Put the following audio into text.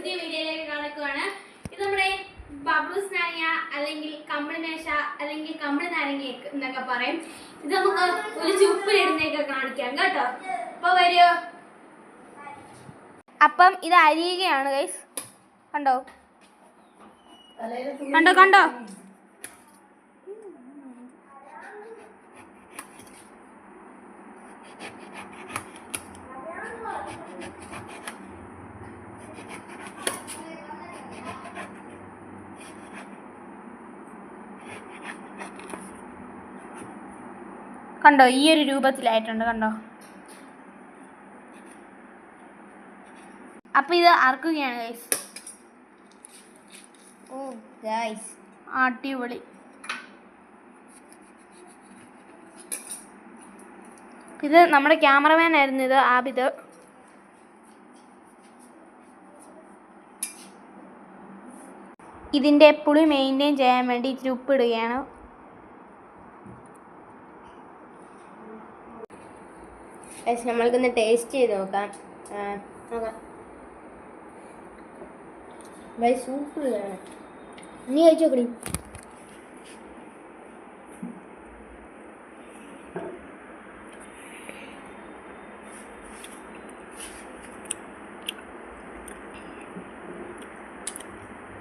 പുതിയ വീഡിയോയിലേക്ക് കടക്കുകയാണ്. ഇത് നമ്മുടെ ബബ്ലൂസ് നാരങ്ങ അല്ലെങ്കിൽ കമ്പിളി മേശ അല്ലെങ്കിൽ കമ്പിളി നാരങ്ങ എന്നൊക്കെ പറയും. ഇത് നമുക്ക് ഒരു ചുപ്പിലിടുന്നൊക്കെ കാണിക്കാം കേട്ടോ. അപ്പൊ വരൂ. അപ്പം ഇത് അരിയുകയാണ് ഗൈസ്. കണ്ടോ കണ്ടോ കണ്ടോ കണ്ടോ ഈ ഒരു രൂപത്തിലായിട്ടുണ്ട്. കണ്ടോ. അപ്പൊ ഇത് അറക്കുകയാണ് ഗൈസ്. ഓ ഗൈസ് അടിപൊളി. ഇത് നമ്മുടെ ക്യാമറമാൻ ആയിരുന്നു. ഇത് ആബിദ്. ഇതിൻ്റെ പുളി മെയിൻറ്റെയിൻ ചെയ്യാൻ വേണ്ടി ഇച്ചിരി ഉപ്പിടുകയാണ്. നമ്മൾക്കൊന്ന് ടേസ്റ്റ് ചെയ്ത് നോക്കാം. സൂപ്പർ. നീ കഴിച്ചു നോക്കടി.